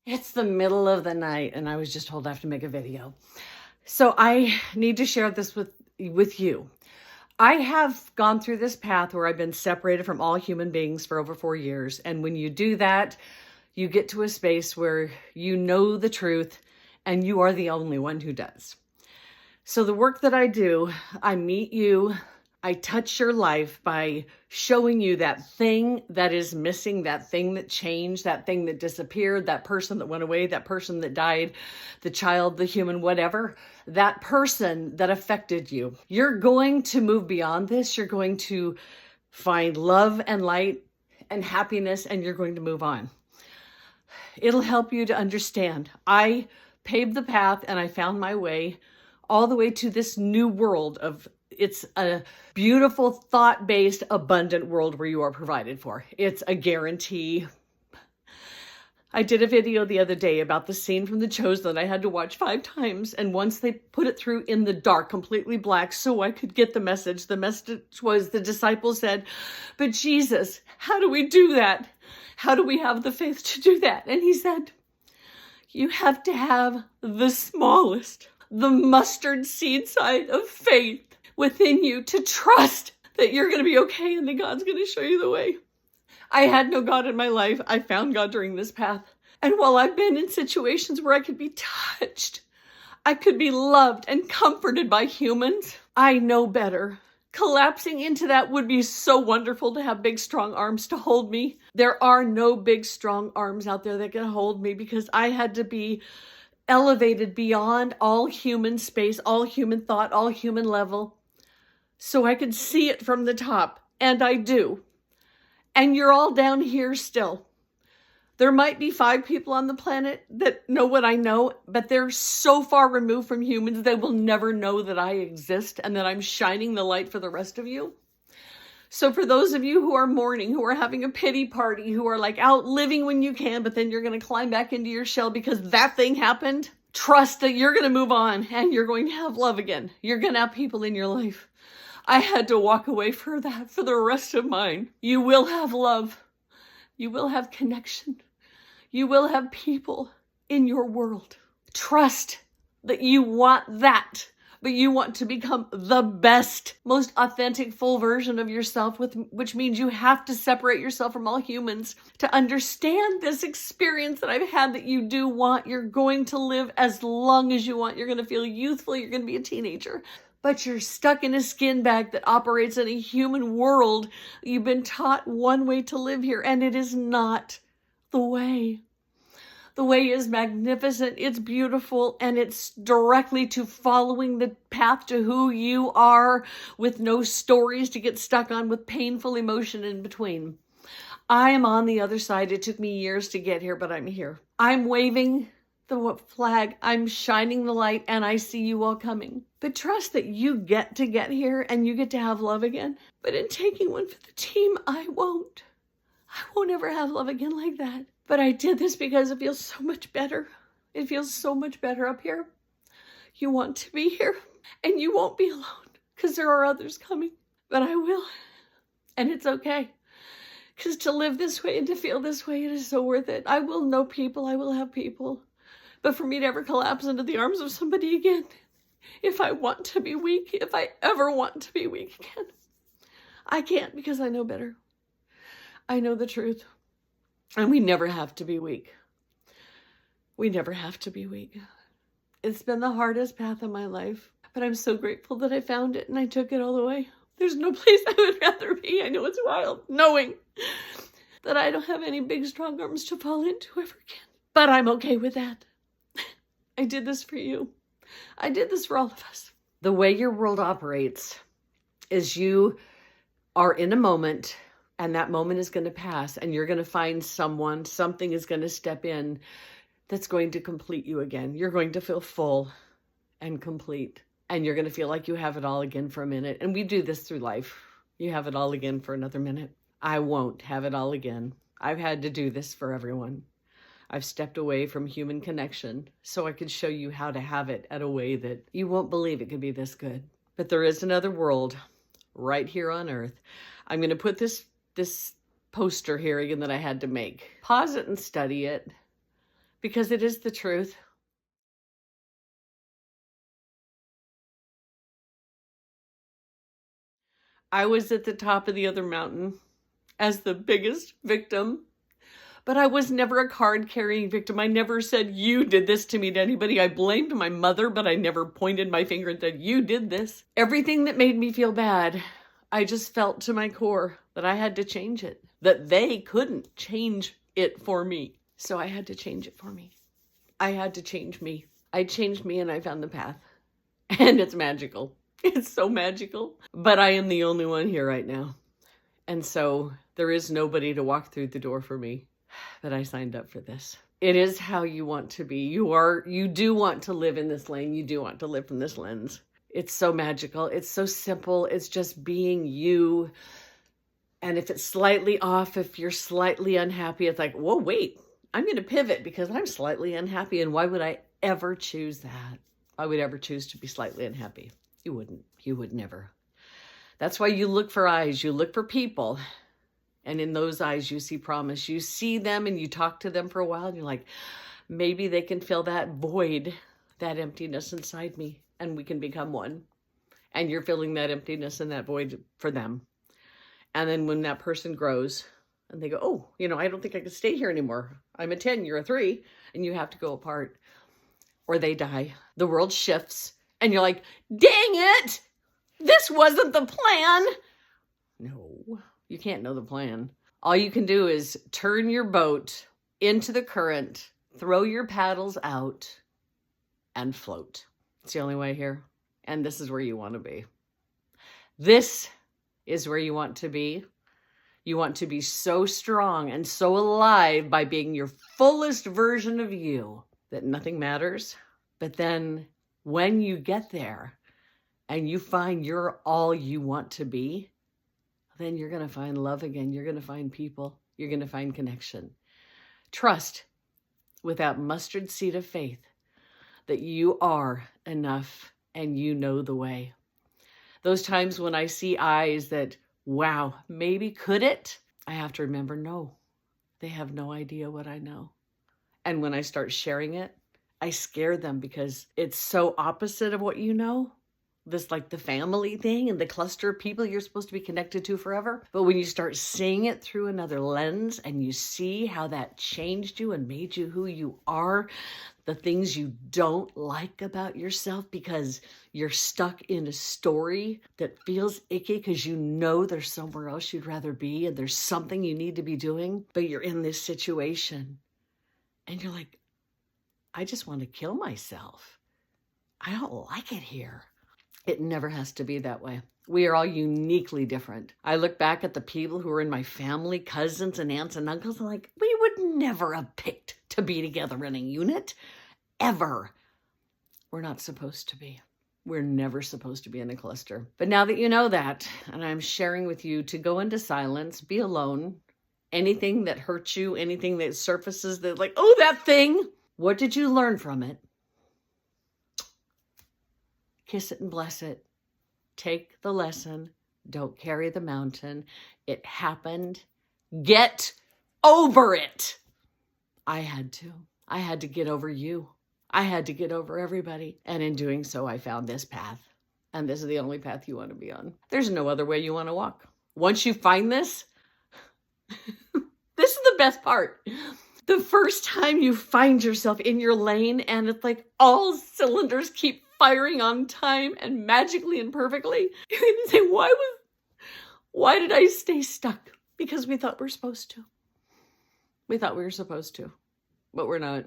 It's the middle of the night and I was just told I have to make a video. So I need to share this with you. I have gone through this path where I've been separated from all human beings for over 4 years. And when you do that, you get to a space where you know the truth and you are the only one who does. So the work that I do, I meet you, I touch your life by showing you that thing that is missing, that thing that changed, that thing that disappeared, that person that went away, that person that died, the child, the human, whatever, that person that affected you. You're going to move beyond this. You're going to find love and light and happiness, and you're going to move on. It'll help you to understand. I paved the path and I found my way all the way to this new world of it's a beautiful, thought-based, abundant world where you are provided for. It's a guarantee. I did a video the other day about the scene from The Chosen that I had to watch 5 times. And once they put it through in the dark, completely black, so I could get the message. The message was the disciples said, "But Jesus, how do we do that? How do we have the faith to do that?" And he said, "You have to have the smallest, the mustard seed size of faith within you to trust that you're going to be okay and that God's going to show you the way." I had no God in my life. I found God during this path. And while I've been in situations where I could be touched, I could be loved and comforted by humans, I know better. Collapsing into that would be so wonderful to have big, strong arms to hold me. There are no big, strong arms out there that can hold me because I had to be elevated beyond all human space, all human thought, all human level, so I could see it from the top. And I do. And you're all down here still. There might be 5 people on the planet that know what I know, but they're so far removed from humans, they will never know that I exist and that I'm shining the light for the rest of you. So for those of you who are mourning, who are having a pity party, who are like out living when you can, but then you're going to climb back into your shell because that thing happened, trust that you're going to move on and you're going to have love again. You're going to have people in your life. I had to walk away for that for the rest of mine. You will have love. You will have connection. You will have people in your world. Trust that you want that, but you want to become the best, most authentic, full version of yourself, which means you have to separate yourself from all humans to understand this experience that I've had that you do want. You're going to live as long as you want. You're going to feel youthful. You're going to be a teenager. But you're stuck in a skin bag that operates in a human world. You've been taught one way to live here, and it is not the way. The way is magnificent, it's beautiful, and it's directly to following the path to who you are with no stories to get stuck on with painful emotion in between. I am on the other side. It took me years to get here, but I'm here. I'm waving the flag, I'm shining the light, and I see you all coming. But trust that you get to get here and you get to have love again. But in taking one for the team, I won't ever have love again like that. But I did this because it feels so much better. It feels so much better up here. You want to be here and you won't be alone because there are others coming, but I will. And it's okay. Because to live this way and to feel this way, it is so worth it. I will know people. I will have people. But for me to ever collapse into the arms of somebody again, if I want to be weak, if I ever want to be weak again, I can't because I know better. I know the truth. And we never have to be weak. We never have to be weak. It's been the hardest path of my life, but I'm so grateful that I found it and I took it all the way. There's no place I would rather be. I know it's wild, knowing that I don't have any big, strong arms to fall into ever again. But I'm okay with that. I did this for you. I did this for all of us. The way your world operates is you are in a moment, and that moment is going to pass, and you're going to find something is going to step in that's going to complete you again. You're going to feel full and complete, and you're going to feel like you have it all again for a minute. And we do this through life. You have it all again for another minute. I won't have it all again. I've had to do this for everyone. I've stepped away from human connection so I could show you how to have it at a way that you won't believe it could be this good. But there is another world right here on earth. I'm going to put this poster here again that I had to make. Pause it and study it, because it is the truth. I was at the top of the other mountain as the biggest victim, but I was never a card-carrying victim. I never said, you did this to me to anybody. I blamed my mother, but I never pointed my finger and said, you did this. Everything that made me feel bad, I just felt to my core that I had to change it, that they couldn't change it for me. So I had to change it for me. I had to change me. I changed me and I found the path. And it's magical. It's so magical. But I am the only one here right now. And so there is nobody to walk through the door for me. But I signed up for this. It is how you want to be. You do want to live in this lane. You do want to live from this lens. It's so magical. It's so simple. It's just being you. And if it's slightly off, if you're slightly unhappy, it's like, whoa, wait, I'm going to pivot because I'm slightly unhappy. And why would I ever choose that? I would ever choose to be slightly unhappy. You wouldn't. You would never. That's why you look for eyes. You look for people. And in those eyes, you see promise. You see them and you talk to them for a while and you're like, maybe they can fill that void, that emptiness inside me, and we can become one. And you're filling that emptiness and that void for them. And then when that person grows and they go, oh, I don't think I can stay here anymore. I'm a 10, you're a 3, and you have to go apart. Or they die. The world shifts and you're like, dang it, this wasn't the plan. No. You can't know the plan. All you can do is turn your boat into the current, throw your paddles out, and float. It's the only way here. And this is where you want to be. This is where you want to be. You want to be so strong and so alive by being your fullest version of you that nothing matters. But then when you get there and you find you're all you want to be, then you're going to find love again. You're going to find people. You're going to find connection. Trust without mustard seed of faith that you are enough and you know the way. Those times when I see eyes that, wow, maybe could it? I have to remember, no, they have no idea what I know. And when I start sharing it, I scare them because it's so opposite of what you know. This like the family thing and the cluster of people you're supposed to be connected to forever. But when you start seeing it through another lens and you see how that changed you and made you who you are, the things you don't like about yourself because you're stuck in a story that feels icky because you know there's somewhere else you'd rather be and there's something you need to be doing, but you're in this situation and you're like, I just want to kill myself. I don't like it here. It never has to be that way. We are all uniquely different. I look back at the people who are in my family, cousins and aunts and uncles, and like, we would never have picked to be together in a unit, ever. We're not supposed to be. We're never supposed to be in a cluster. But now that you know that, and I'm sharing with you to go into silence, be alone, anything that hurts you, anything that surfaces that like, oh, that thing, what did you learn from it? Kiss it and bless it. Take the lesson. Don't carry the mountain. It happened. Get over it. I had to. I had to get over you. I had to get over everybody. And in doing so, I found this path. And this is the only path you want to be on. There's no other way you want to walk. Once you find this, this is the best part. The first time you find yourself in your lane and it's like all cylinders keep firing on time and magically and perfectly, you're going to say, why did I stay stuck? Because we thought we're supposed to. We thought we were supposed to, but we're not.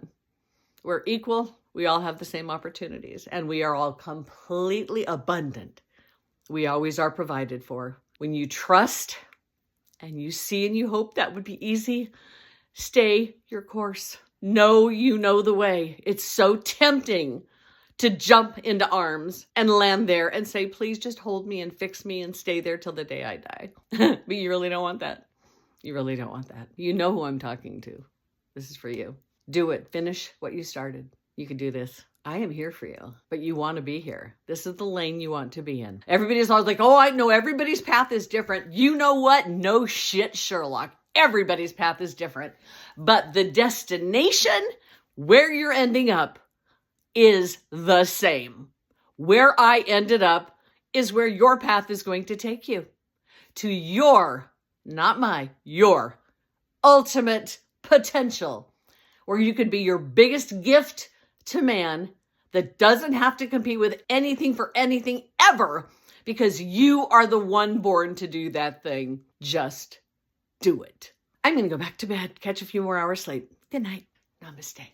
We're equal. We all have the same opportunities and we are all completely abundant. We always are provided for. When you trust and you see and you hope that would be easy, stay your course. Know you know the way. It's so tempting to jump into arms and land there and say, please just hold me and fix me and stay there till the day I die. But you really don't want that. You really don't want that. You know who I'm talking to. This is for you. Do it. Finish what you started. You can do this. I am here for you, but you want to be here. This is the lane you want to be in. Everybody's always like, oh, I know everybody's path is different. You know what? No shit, Sherlock. Everybody's path is different, but the destination where you're ending up is the same. Where I ended up is where your path is going to take you. To your, not my, your ultimate potential, where you could be your biggest gift to man that doesn't have to compete with anything for anything ever, because you are the one born to do that thing. Just do it. I'm going to go back to bed, catch a few more hours sleep. Good night. Namaste.